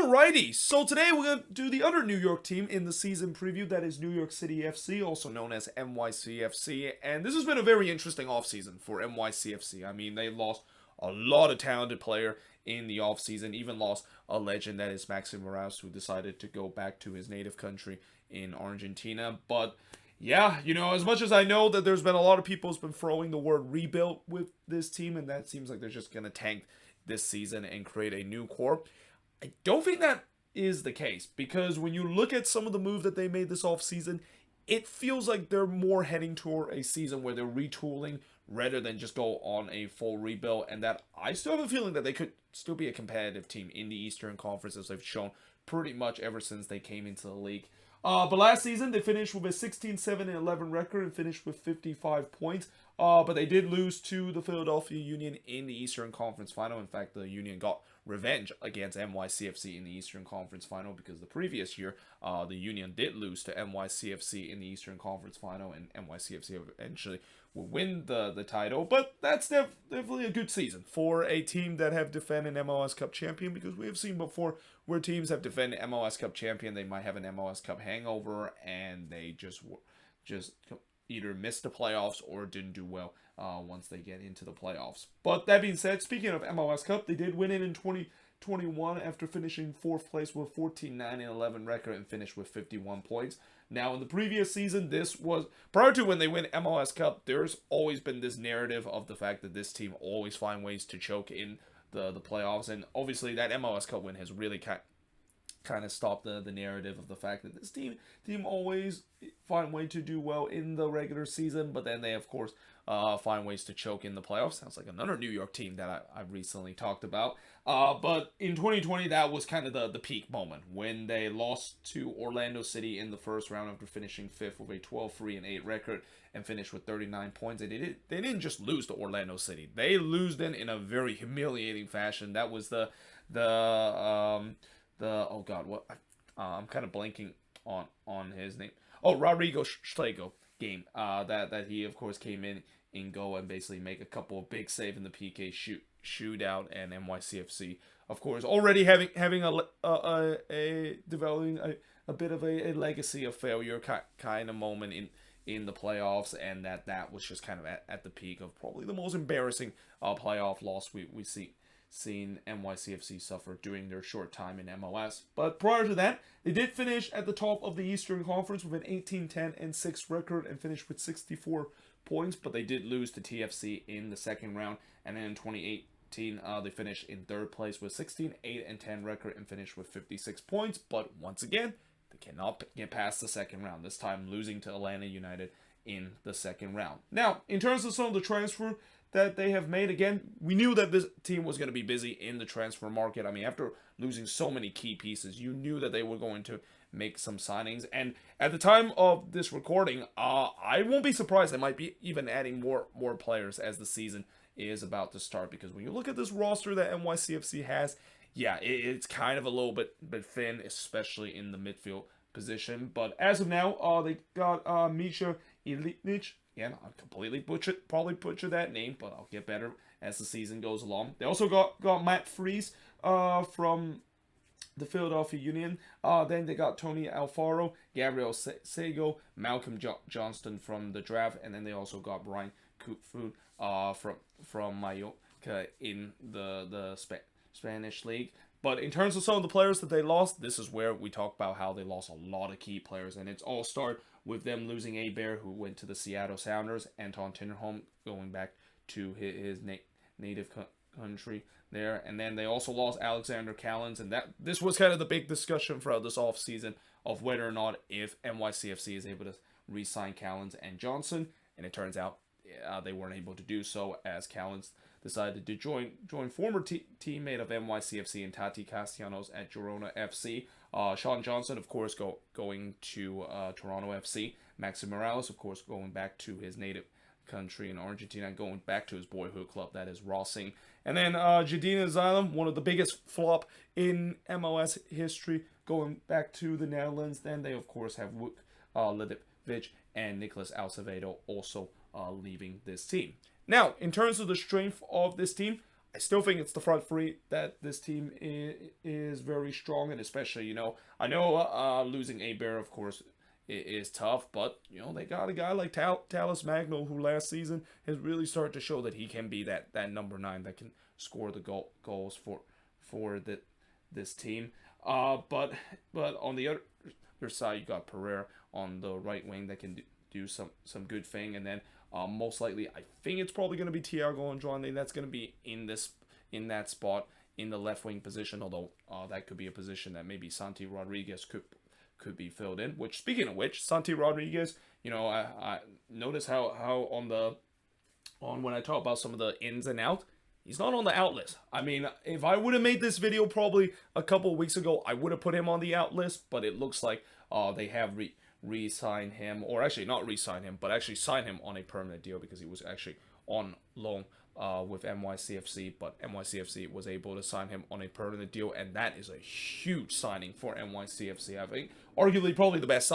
Alrighty, so today we're going to do the other New York team in the season preview, that is New York City FC, also known as NYCFC, and this has been a very interesting offseason for NYCFC. I mean, they lost a lot of talented player in the offseason, even lost a legend, that is Maxi Morales, who decided to go back to his native country in Argentina, but yeah, as much as I know that there's been a lot of people who's been throwing the word rebuild with this team, and that seems like they're just going to tank this season and create a new core, I don't think that is the case, because when you look at some of the moves that they made this offseason, it feels like they're more heading toward a season where they're retooling rather than just go on a full rebuild, and that I still have a feeling that they could still be a competitive team in the Eastern Conference, as they've shown pretty much ever since they came into the league. But last season, they finished with a 16-7-11 record and finished with 55 points. But they did lose to the Philadelphia Union in the Eastern Conference Final. In fact, the Union got revenge against NYCFC in the Eastern Conference Final, because the previous year, the Union did lose to NYCFC in the Eastern Conference Final, and NYCFC eventually will win the title. But that's definitely a good season for a team that have defended MLS Cup champion, because we have seen before where teams have defended MLS Cup champion, they might have an MLS Cup hangover, and they just either missed the playoffs or didn't do well once they get into the playoffs. But that being said, speaking of MLS Cup, they did win it in 2021 after finishing 4th place with 14-9-11 record and finished with 51 points. Now, in the previous season, this was prior to when they win MLS Cup, there's always been this narrative of the fact that this team always find ways to choke in the playoffs, and obviously that MLS Cup win has really kind of stopped the narrative of the fact that this team always find a way to do well in the regular season, but then they of course find ways to choke in the playoffs. Sounds like another New York team that I recently talked about. But in 2020, that was kind of the peak moment when they lost to Orlando City in the first round after finishing 5th with a 12-3-8 record and finished with 39 points. They didn't just lose to Orlando City. They lose them in a very humiliating fashion. That was the oh god, what I'm kind of blanking on his name. Oh, Rodrigo Schlegel game. That he of course came in goal and basically make a couple of big saves in the PK shootout, and NYCFC of course already having developing a bit of a legacy of failure kind of moment in the playoffs, and that was just kind of at the peak of probably the most embarrassing playoff loss we seen NYCFC suffer during their short time in MLS. But prior to that, they did finish at the top of the Eastern Conference with an 18-10-6 record and finished with 64 points, but they did lose to TFC in the second round, and then in 2018 they finished in 3rd place with 16-8-10 record and finished with 56 points, but once again, they cannot get past the second round, this time losing to Atlanta United in the second round. Now, in terms of some of the transfer that they have made, again, we knew that this team was going to be busy in the transfer market. I mean, after losing so many key pieces, you knew that they were going to make some signings. And at the time of this recording, I won't be surprised they might be even adding more players as the season is about to start. Because when you look at this roster that NYCFC has, yeah, it's kind of a little bit thin, especially in the midfield position. But as of now, they got Misha Ilitnich. Again, I probably butchered that name, but I'll get better as the season goes along. They also got Matt Fries from the Philadelphia Union. Then they got Tony Alfaro, Gabriel Sego, Malcolm Johnston from the draft, and then they also got Brian Kutfu from Mallorca in the Spanish league. But in terms of some of the players that they lost, this is where we talk about how they lost a lot of key players. And it's all start with them losing A-Bear, who went to the Seattle Sounders, Anton Tinnerholm going back to his native country there. And then they also lost Alexander Callens. And this was kind of the big discussion throughout this offseason of whether or not if NYCFC is able to re-sign Callens and Johnson. And it turns out they weren't able to do so, as Callens decided to join former teammate of NYCFC and Tati Castellanos at Girona FC. Sean Johnson, of course, going to Toronto FC. Maxi Morales, of course, going back to his native country in Argentina, going back to his boyhood club, that is Racing. And then Jadina Xylem, one of the biggest flop in MLS history, going back to the Netherlands. Then they, of course, have Wook Lidic and Nicholas Alcevedo also leaving this team. Now, in terms of the strength of this team, I still think it's the front three that this team is very strong, and especially, I know losing Aber, of course, is tough, but, they got a guy like Tallis Magno, who last season has really started to show that he can be that number 9 that can score the goals for this team. But on the other side, you got Pereira on the right wing that can do some good thing, and then most likely, I think it's probably going to be Thiago Andrade that's going to be in that spot in the left wing position. Although that could be a position that maybe Santi Rodriguez could be filled in. Which, speaking of which, Santi Rodriguez, I notice how on when I talk about some of the ins and outs, he's not on the out list. I mean, if I would have made this video probably a couple of weeks ago, I would have put him on the out list. But it looks like they have re-sign him, or actually not re-sign him, but actually sign him on a permanent deal, because he was actually on loan with NYCFC, but NYCFC was able to sign him on a permanent deal, and that is a huge signing for NYCFC. I think arguably probably the best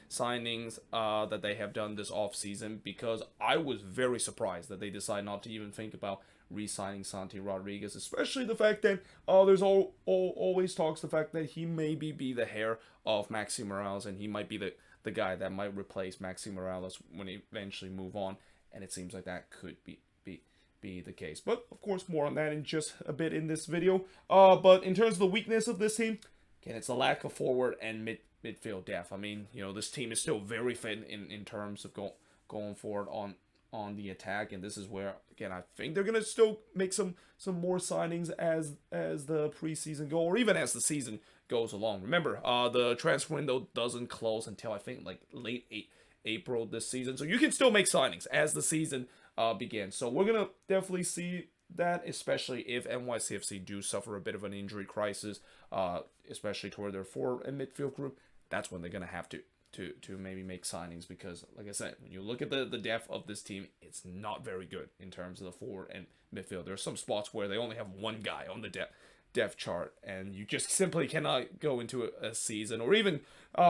signings that they have done this offseason, because I was very surprised that they decided not to even think about re-signing Santi Rodriguez, especially the fact that there's always talks the fact that he maybe be the heir of Maxi Morales, and he might be the guy that might replace Maxi Morales when he eventually move on, and it seems like that could be the case. But of course, more on that in just a bit in this video. But in terms of the weakness of this team, again, it's a lack of forward and midfield depth. I mean, this team is still very thin in terms of going forward on the attack, and this is where, again, I think they're gonna still make some more signings as the preseason go, or even as the season goes along. Remember, the transfer window doesn't close until I think like late April this season, so you can still make signings as the season begins. So we're gonna definitely see that, especially if NYCFC do suffer a bit of an injury crisis, especially toward their forward and midfield group. That's when they're gonna have to maybe make signings, because, like I said, when you look at the depth of this team, it's not very good in terms of the forward and midfield. There are some spots where they only have one guy on the depth chart, and you just simply cannot go into a season or even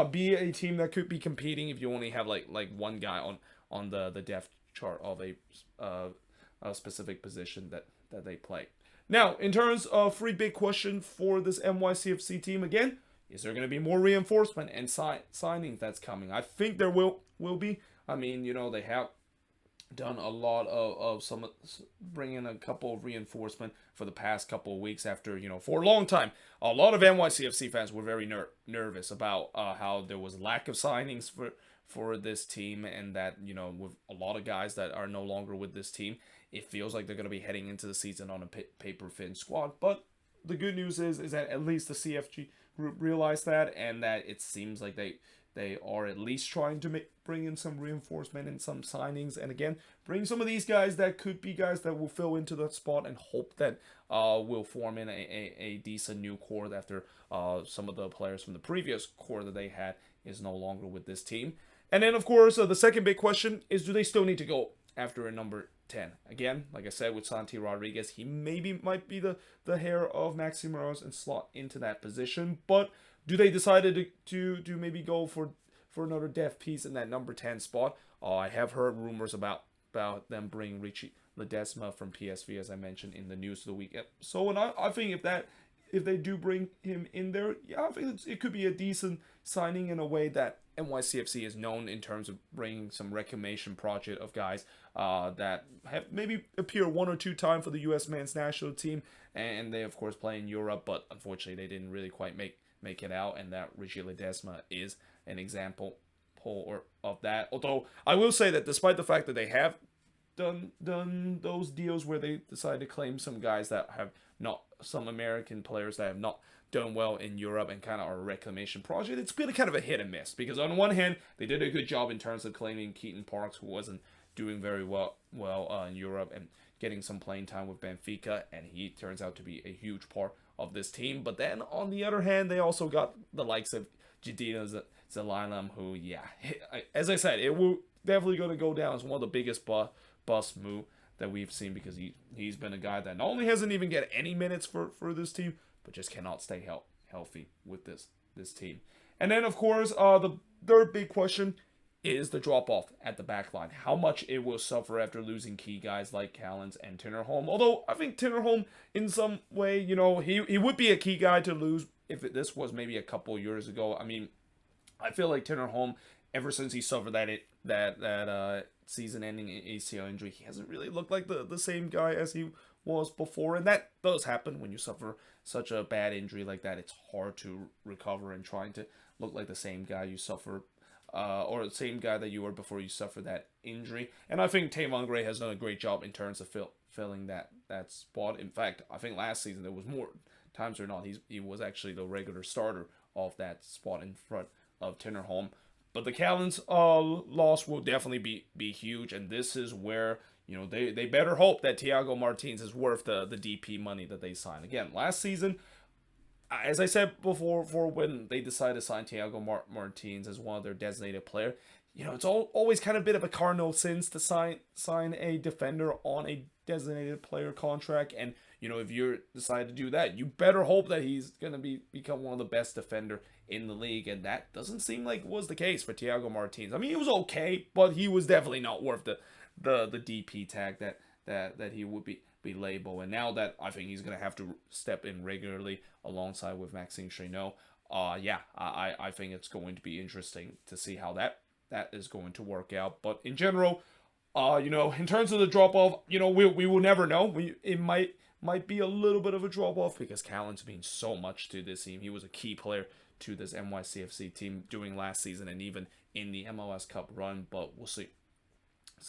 be a team that could be competing if you only have like one guy on the depth chart of a specific position that they play. Now, in terms of free big question for this NYCFC team, again, is there going to be more reinforcement and signings that's coming? I think there will be. I mean, they have done a lot of some, bringing a couple of reinforcement for the past couple of weeks after, for a long time, a lot of NYCFC fans were very nervous about how there was lack of signings for this team, and that, with a lot of guys that are no longer with this team, it feels like they're going to be heading into the season on a paper-thin squad. But the good news is that at least the CFG group realized that, and that it seems like they are at least trying to bring in some reinforcement and some signings, and again, bring some of these guys that could be guys that will fill into that spot, and hope that will form in a decent new core after some of the players from the previous core that they had is no longer with this team. And then, of course, the second big question is, do they still need to go after a number 10? Again, like I said, with Santi Rodriguez, he might be the heir of Maxi Morales and slot into that position. But do they decide to maybe go for another depth piece in that number 10 spot? I have heard rumors about them bringing Richie Ledesma from PSV, as I mentioned in the news of the week. So, and I think if they do bring him in there, yeah, I think it could be a decent signing in a way that NYCFC is known in terms of bringing some reclamation project of guys that have maybe appear one or two times for the U.S. men's national team, and they of course play in Europe, but unfortunately they didn't really quite make it out, and that Richie Ledesma is an example of that. Although I will say that despite the fact that they have done those deals where they decide to claim some guys that have not, some American players that have not done well in Europe and kind of our reclamation project, it's been kind of a hit and miss, because on one hand they did a good job in terms of claiming Keaton Parks, who wasn't doing very well in Europe, and getting some playing time with Benfica, and he turns out to be a huge part of this team. But then on the other hand, they also got the likes of Jadina Zalilam, who, yeah, as I said, it will definitely going to go down as one of the biggest bust move that we've seen, because he's been a guy that not only hasn't even get any minutes for this team, but just cannot stay healthy with this team. And then, of course, the third big question is the drop off at the back line. How much it will suffer after losing key guys like Callens and Tinnerholm. Although I think Tinnerholm, in some way, he would be a key guy to lose if this was maybe a couple years ago. I mean, I feel like Tinnerholm, ever since he suffered that season-ending ACL injury, he hasn't really looked like the same guy as he was before, and that does happen when you suffer such a bad injury like that. It's hard to recover and trying to look like the same guy you suffer, or the same guy that you were before you suffered that injury. And I think Tavon Gray has done a great job in terms of filling that spot. In fact, I think last season there was more times or not he was actually the regular starter of that spot in front of Tinnerholm. But the Callens loss will definitely be huge, and this is where they better hope that Thiago Martins is worth the DP money that they signed. Again, last season, as I said before, for when they decided to sign Thiago Martins as one of their designated player, it's always kind of a bit of a cardinal sins to sign a defender on a designated player contract. And if you decide to do that, you better hope that he's gonna become one of the best defender in the league, and that doesn't seem like was the case for Thiago Martins. I mean, he was okay, but he was definitely not worth the DP tag that he would be labeled. And now that I think he's gonna have to step in regularly alongside with Maxime Chenot, I think it's going to be interesting to see how that is going to work out. But in general, in terms of the drop off, we will never know. It might be a little bit of a drop off because Callens means so much to this team. He was a key player to this NYCFC team during last season and even in the MLS Cup run. But we'll see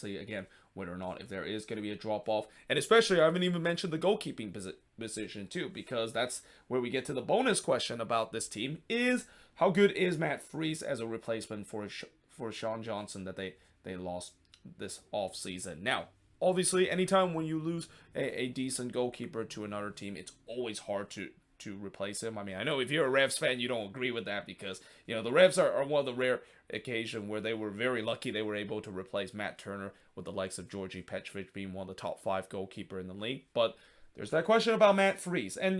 again whether or not if there is going to be a drop off. And especially, I haven't even mentioned the goalkeeping position too, because that's where we get to the bonus question about this team: is how good is Matt Freese as a replacement for Sean Johnson that they lost this offseason. Now, obviously, anytime when you lose a decent goalkeeper to another team, it's always hard to replace him. I mean, I know if you're a Revs fan, you don't agree with that because, the Revs are one of the rare occasions where they were very lucky they were able to replace Matt Turner with the likes of Georgi Petrovic being one of the top 5 goalkeeper in the league. But there's that question about Matt Freese. And,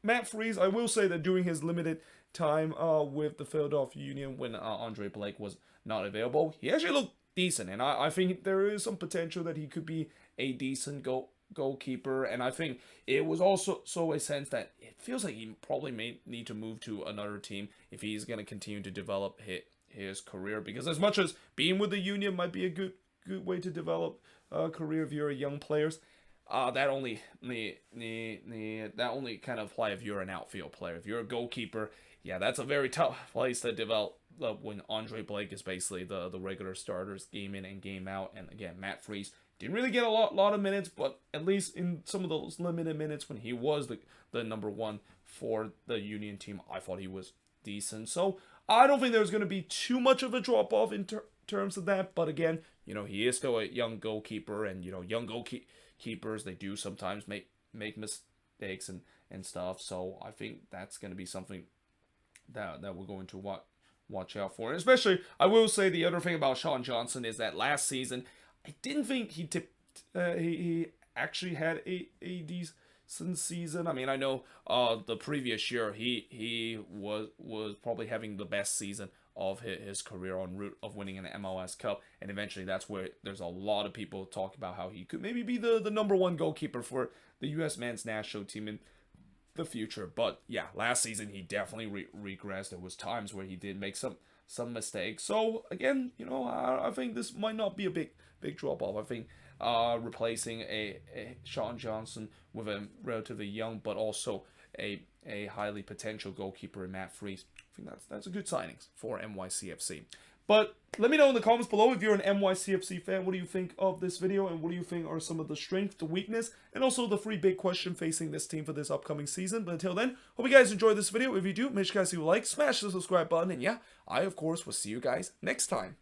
Matt Freese, I will say that during his limited time with the Philadelphia Union when Andre Blake was not available, he actually looked decent, and I think there is some potential that he could be a decent goalkeeper. And I think it was also a sense that it feels like he probably may need to move to another team if he's going to continue to develop his career, because as much as being with the Union might be a good way to develop a career if you're a young players, that only kind of apply if you're an outfield player. If you're a goalkeeper, that's a very tough place to develop when Andre Blake is basically the regular starters game in and game out. And again, Matt Freese didn't really get a lot of minutes, but at least in some of those limited minutes when he was the number one for the Union team, I thought he was decent. So I don't think there's going to be too much of a drop off in terms of that. But again, he is still a young goalkeeper, and young goalkeepers, they do sometimes make mistakes and stuff. So I think that's going to be something that we're going to watch out for. And especially, I will say the other thing about Sean Johnson is that last season, I didn't think he actually had a decent season. I mean, I know the previous year he was probably having the best season of his career en route of winning an MLS Cup, and eventually that's where there's a lot of people talk about how he could maybe be the number one goalkeeper for the U.S. men's national team in the future. But last season he definitely regressed. There was times where he did make some mistakes. So again, I think this might not be a big drop off. I think replacing a Sean Johnson with a relatively young but also a highly potential goalkeeper in Matt Freese, I think that's a good signings for NYCFC. But let me know in the comments below if you're an NYCFC fan. What do you think of this video, and what do you think are some of the strengths, the weakness, and also the 3 big question facing this team for this upcoming season. But until then, hope you guys enjoyed this video. If you do, make sure you guys leave a like, smash the subscribe button, and I of course will see you guys next time.